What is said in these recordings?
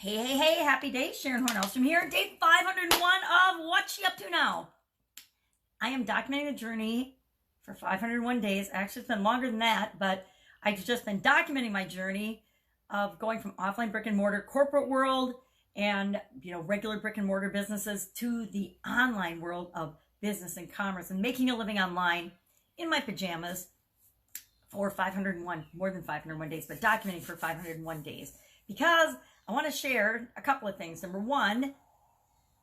Hey, happy day. Sharon Horne-Ellstrom here. Day 501 of What's She Up To Now? I am documenting the journey for 501 days. Actually, it's been longer than that, but I've just been documenting my journey of going from offline brick and mortar corporate world and, regular brick and mortar businesses to the online world of business and commerce and making a living online in my pajamas for 501, more than 501 days, but documenting for 501 days because I want to share a couple of things. Number one,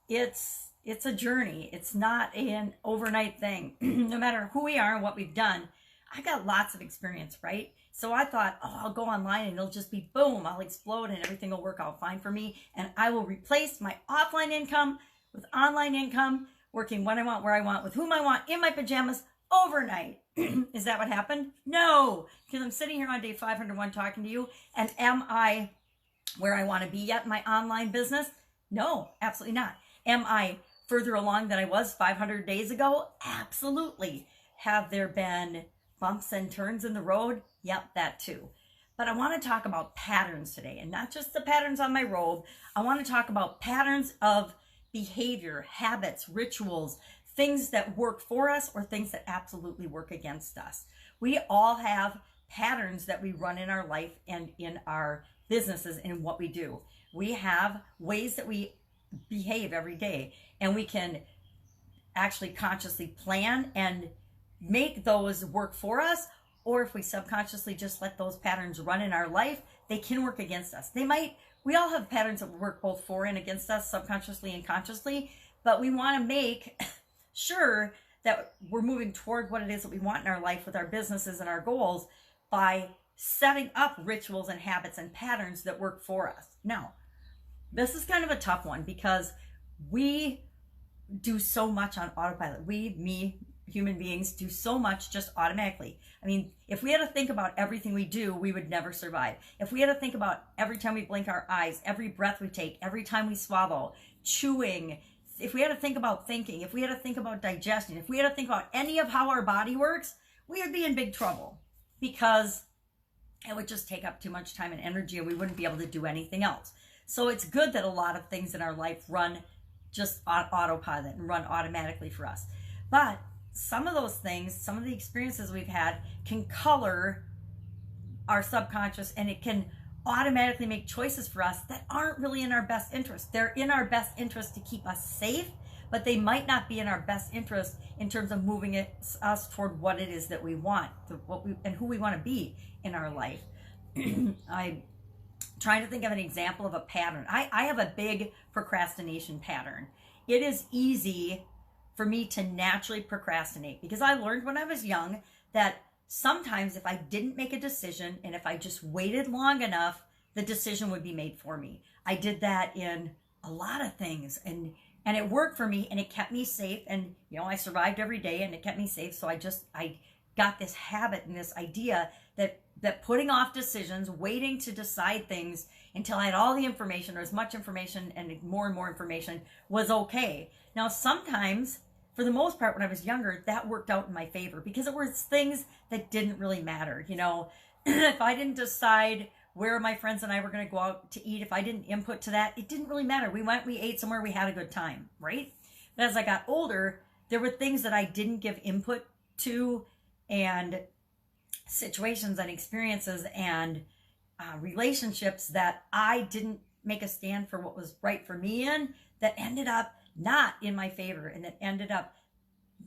it's a journey. It's not an overnight thing. No matter who we are and what we've done, I've got lots of experience, right? So I thought, I'll go online and it'll just be boom, I'll explode and everything will work out fine for me. And I will replace my offline income with online income, working when I want, where I want, with whom I want, in my pajamas overnight. Is that what happened? No, because I'm sitting here on day 501 talking to you. And am I where I want to be yet in my online business? No, absolutely not. Am I further along than I was 500 days ago? Absolutely. Have there been bumps and turns in the road? Yep, that too. But I want to talk about patterns today, and not just the patterns on my robe. I want to talk about patterns of behavior, habits, rituals, things that work for us or things that absolutely work against us. We all have patterns that we run in our life and in our businesses and what we do. We have ways that we behave every day, and we can actually consciously plan and make those work for us, or if we subconsciously just let those patterns run in our life, they can work against us. We all have patterns that work both for and against us, subconsciously and consciously, but we want to make sure that we're moving toward what it is that we want in our life with our businesses and our goals by setting up rituals and habits and patterns that work for us. Now, this is kind of a tough one because we do so much on autopilot. Human beings, do so much just automatically. I mean, if we had to think about everything we do, we would never survive. If we had to think about every time we blink our eyes, every breath we take, every time we swallow, chewing, if we had to think about thinking, if we had to think about digestion, if we had to think about any of how our body works, we would be in big trouble because it would just take up too much time and energy and we wouldn't be able to do anything else. So it's good that a lot of things in our life run just on autopilot and run automatically for us. But some of those things, some of the experiences we've had can color our subconscious, and it can automatically make choices for us that aren't really in our best interest. They're in our best interest to keep us safe, but they might not be in our best interest in terms of moving us toward what it is that we want, and who we want to be in our life. I'm trying to think of an example of a pattern. I have a big procrastination pattern. It is easy for me to naturally procrastinate because I learned when I was young that sometimes if I didn't make a decision and if I just waited long enough, the decision would be made for me. I did that in a lot of things and it worked for me and it kept me safe, and I survived every day and it kept me safe. So I got this habit and this idea that putting off decisions, waiting to decide things until I had all the information or as much information and more information was okay. Now, sometimes, for the most part, when I was younger, that worked out in my favor because it was things that didn't really matter. If I didn't decide where my friends and I were going to go out to eat, if I didn't input to that, it didn't really matter. We ate somewhere, we had a good time, right? But as I got older, there were things that I didn't give input to, and situations and experiences and relationships that I didn't make a stand for what was right for me in, that ended up not in my favor, and that ended up,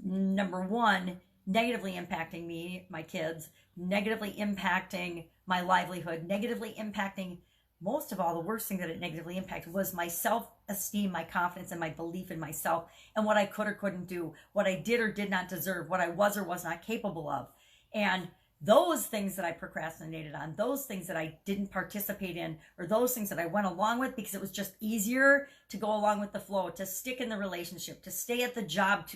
number one, negatively impacting me, my kids, negatively impacting my livelihood, negatively impacting, most of all, the worst thing that it negatively impacted was my self-esteem, my confidence, and my belief in myself, and what I could or couldn't do, what I did or did not deserve, what I was or was not capable of. And those things that I procrastinated on, those things that I didn't participate in, or those things that I went along with because it was just easier to go along with the flow, to stick in the relationship, to stay at the job,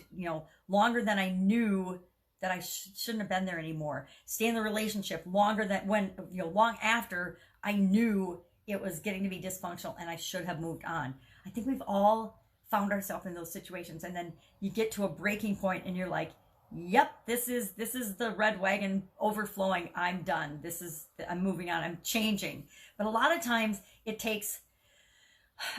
longer than I knew that I shouldn't have been there anymore. Stay in the relationship longer than long after I knew it was getting to be dysfunctional and I should have moved on. I think we've all found ourselves in those situations, and then you get to a breaking point and you're like, yep, this is the red wagon overflowing. I'm done. I'm moving on. I'm changing. But a lot of times it takes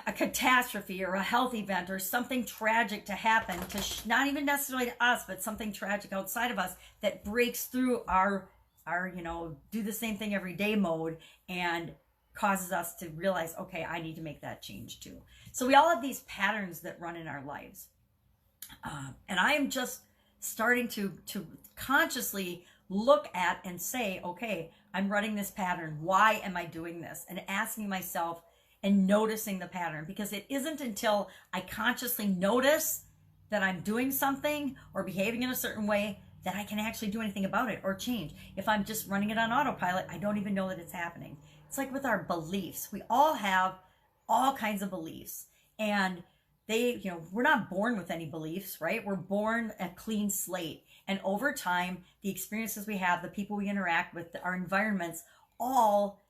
a catastrophe or a health event or something tragic to happen to not even necessarily to us, but something tragic outside of us that breaks through our do the same thing every day mode and causes us to realize, okay, I need to make that change too. So we all have these patterns that run in our lives. And I am just starting to consciously look at and say, okay, I'm running this pattern. Why am I doing this? And asking myself and noticing the pattern, because it isn't until I consciously notice that I'm doing something or behaving in a certain way that I can actually do anything about it or change. If I'm just running it on autopilot, I don't even know that it's happening. It's like with our beliefs. We all have all kinds of beliefs, and we're not born with any beliefs, right? We're born a clean slate. And over time, the experiences we have, the people we interact with, our environments, all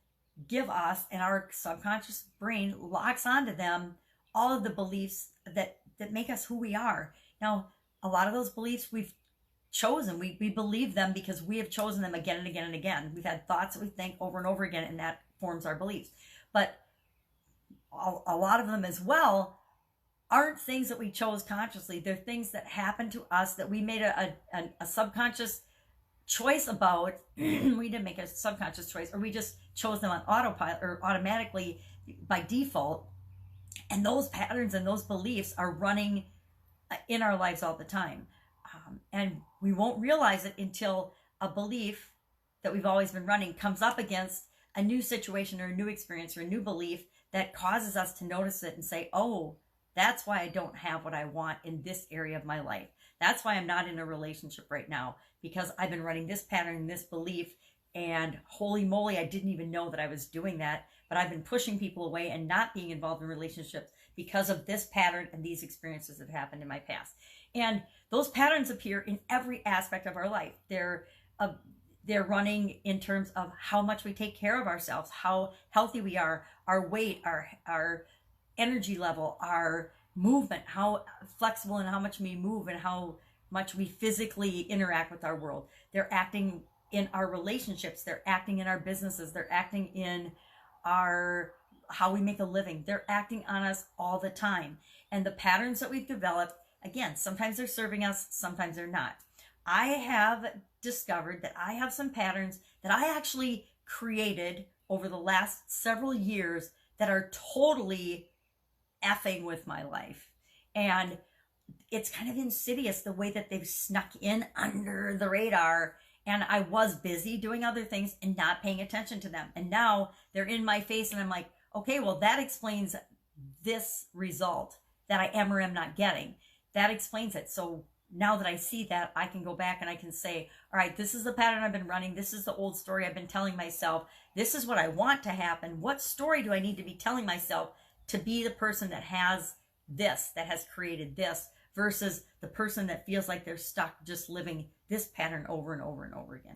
give us, and our subconscious brain locks onto them, all of the beliefs that make us who we are. Now, a lot of those beliefs we've chosen. We believe them because we have chosen them again and again and again. We've had thoughts that we think over and over again, and that forms our beliefs. But a lot of them as well aren't things that we chose consciously. They're things that happened to us that we made a subconscious choice about. We didn't make a subconscious choice, or we just chose them on autopilot or automatically by default. And those patterns and those beliefs are running in our lives all the time. And we won't realize it until a belief that we've always been running comes up against a new situation or a new experience or a new belief that causes us to notice it and say, oh, that's why I don't have what I want in this area of my life. That's why I'm not in a relationship right now, because I've been running this pattern, this belief, and holy moly, I didn't even know that I was doing that. But I've been pushing people away and not being involved in relationships because of this pattern and these experiences that happened in my past. And those patterns appear in every aspect of our life. They're running in terms of how much we take care of ourselves, how healthy we are, our weight, our energy level, our movement, how flexible and how much we move and how much we physically interact with our world. They're acting in our relationships. They're acting in our businesses. They're acting in how we make a living. They're acting on us all the time. And the patterns that we've developed, again, sometimes they're serving us, sometimes they're not. I have discovered that I have some patterns that I actually created over the last several years that are totally effing with my life. And it's kind of insidious the way that they've snuck in under the radar. And I was busy doing other things and not paying attention to them. And now they're in my face and I'm like, okay, well, that explains this result that I am or am not getting. That explains it. So now that I see that, I can go back and I can say, all right, this is the pattern I've been running. This is the old story I've been telling myself. This is what I want to happen. What story do I need to be telling myself to be the person that has this, that has created this, versus the person that feels like they're stuck just living this pattern over and over and over again.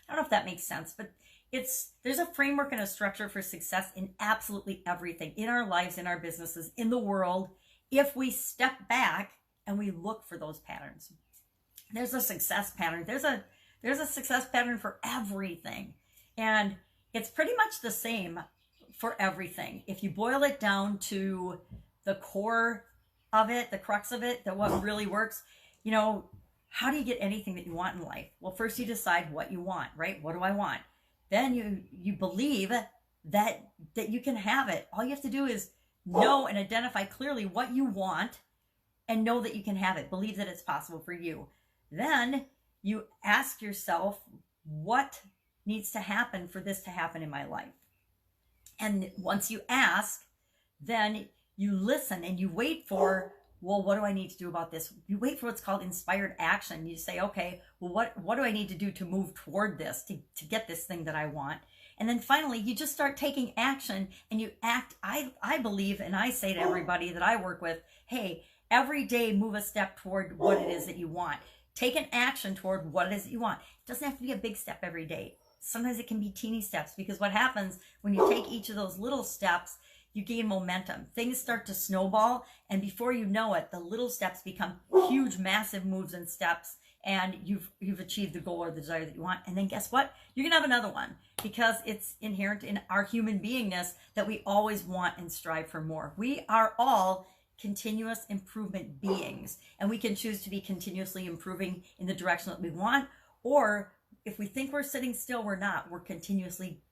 I don't know if that makes sense, but there's a framework and a structure for success in absolutely everything, in our lives, in our businesses, in the world, if we step back and we look for those patterns. There's a success pattern. There's a success pattern for everything. And it's pretty much the same for everything. If you boil it down to the core of it, the crux of it, that what really works, how do you get anything that you want in life? Well, first you decide what you want, right? What do I want? Then you believe that you can have it. All you have to do is know and identify clearly what you want and know that you can have it. Believe that it's possible for you. Then you ask yourself, what needs to happen for this to happen in my life? And once you ask, then you listen and you wait for, well, what do I need to do about this? You wait for what's called inspired action. You say, okay, well, what do I need to do to move toward this, to get this thing that I want? And then finally, you just start taking action and you act. I believe, and I say to everybody that I work with, hey, every day move a step toward what it is that you want. Take an action toward what it is that you want. It doesn't have to be a big step every day. Sometimes it can be teeny steps, because what happens when you take each of those little steps, you gain momentum. Things start to snowball, and before you know it, the little steps become huge, massive moves and steps and you've achieved the goal or the desire that you want. And then guess what? You're gonna have another one, because it's inherent in our human beingness that we always want and strive for more. We are all continuous improvement beings, and we can choose to be continuously improving in the direction that we want, or if we think we're sitting still, we're not. We're continuously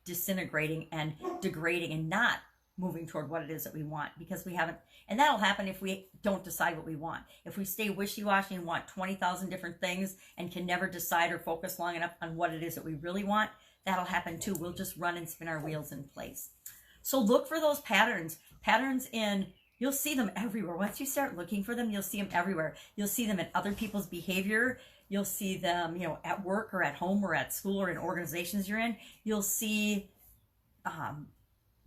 disintegrating and degrading and not moving toward what it is that we want, because we haven't. And that'll happen if we don't decide what we want. If we stay wishy-washy and want 20,000 different things and can never decide or focus long enough on what it is that we really want, that'll happen too. We'll just run and spin our wheels in place. So look for those patterns in, you'll see them everywhere. Once you start looking for them, you'll see them everywhere. You'll see them in other people's behavior. You'll see them, at work or at home or at school or in organizations you're in. You'll see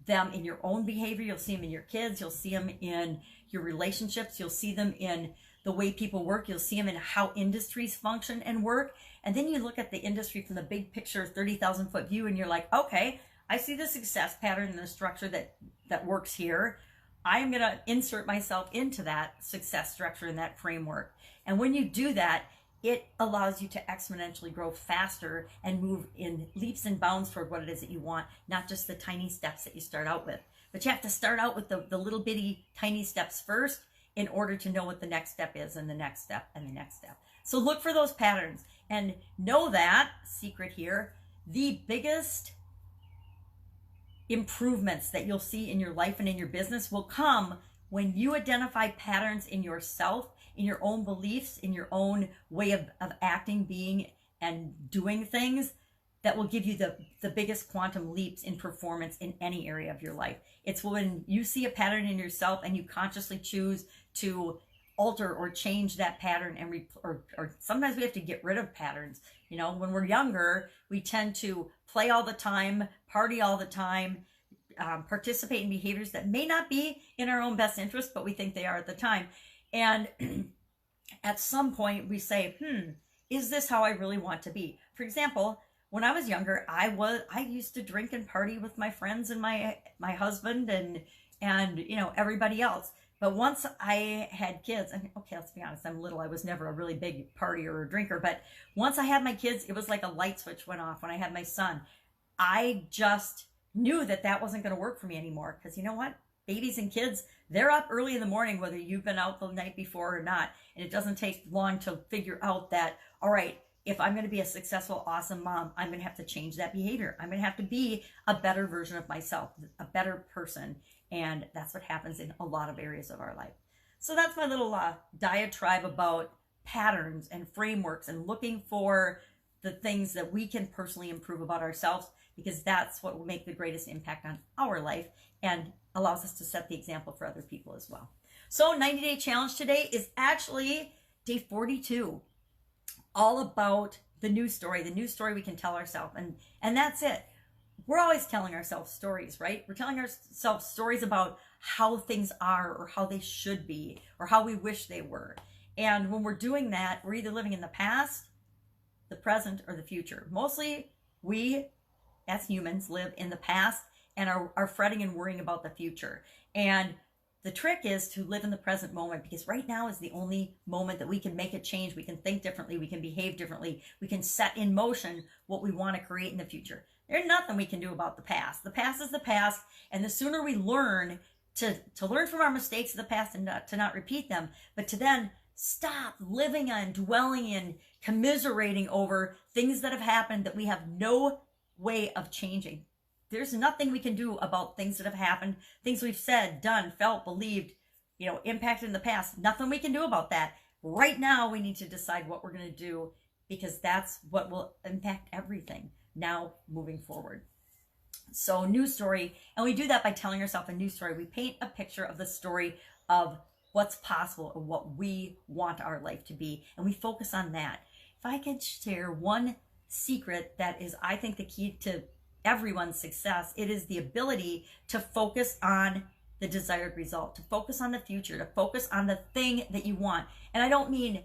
them in your own behavior. You'll see them in your kids. You'll see them in your relationships. You'll see them in the way people work. You'll see them in how industries function and work. And then you look at the industry from the big picture, 30,000-foot view, and you're like, okay, I see the success pattern and the structure that works here. I'm going to insert myself into that success structure and that framework. And when you do that, it allows you to exponentially grow faster and move in leaps and bounds toward what it is that you want, not just the tiny steps that you start out with. But you have to start out with the little bitty tiny steps first in order to know what the next step is, and the next step and the next step. So look for those patterns and know that, secret here, the biggest improvements that you'll see in your life and in your business will come when you identify patterns in yourself, in your own beliefs, in your own way of acting, being, and doing things that will give you the biggest quantum leaps in performance in any area of your life. It's when you see a pattern in yourself and you consciously choose to alter or change that pattern, and or sometimes we have to get rid of patterns. When we're younger, we tend to play all the time, party all the time, participate in behaviors that may not be in our own best interest, but we think they are at the time. And at some point we say, is this how I really want to be? For example, when I was younger, I used to drink and party with my friends and my husband and everybody else. But once I had kids, and okay, let's be honest, I'm little. I was never a really big partier or drinker. But once I had my kids, it was like a light switch went off. When I had my son, I just knew that wasn't going to work for me anymore. Because you know what? Babies and kids, they're up early in the morning, whether you've been out the night before or not. And it doesn't take long to figure out that, all right, if I'm going to be a successful, awesome mom, I'm going to have to change that behavior. I'm going to have to be a better version of myself, a better person. And that's what happens in a lot of areas of our life. So that's my little diatribe about patterns and frameworks and looking for the things that we can personally improve about ourselves, because that's what will make the greatest impact on our life and allows us to set the example for other people as well. So 90-day challenge today is actually day 42, all about the new story we can tell ourselves. And that's it. We're always telling ourselves stories, right? We're telling ourselves stories about how things are or how they should be or how we wish they were. And when we're doing that, we're either living in the past, the present, or the future. Mostly we, as humans, live in the past and are fretting and worrying about the future. And the trick is to live in the present moment, because right now is the only moment that we can make a change. We can think differently. We can behave differently. We can set in motion what we want to create in the future. There's nothing we can do about the past. The past is the past, and the sooner we learn to learn from our mistakes of the past and to not repeat them, but to then stop living on, dwelling in, commiserating over things that have happened that we have no way of changing. There's nothing we can do about things that have happened, things we've said, done, felt, believed, impacted in the past. Nothing we can do about that. Right now, we need to decide what we're going to do, because that's what will impact everything now moving forward. So new story, and we do that by telling ourselves a new story. We paint a picture of the story of what's possible or what we want our life to be, and we focus on that. If I could share one secret that is, I think, the key to everyone's success, it is the ability to focus on the desired result, to focus on the future, to focus on the thing that you want. And I don't mean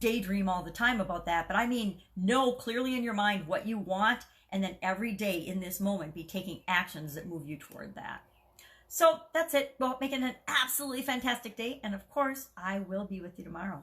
daydream all the time about that, but I mean know clearly in your mind what you want, and then every day in this moment be taking actions that move you toward that. So that's it. Well, make it an absolutely fantastic day, and of course I will be with you tomorrow.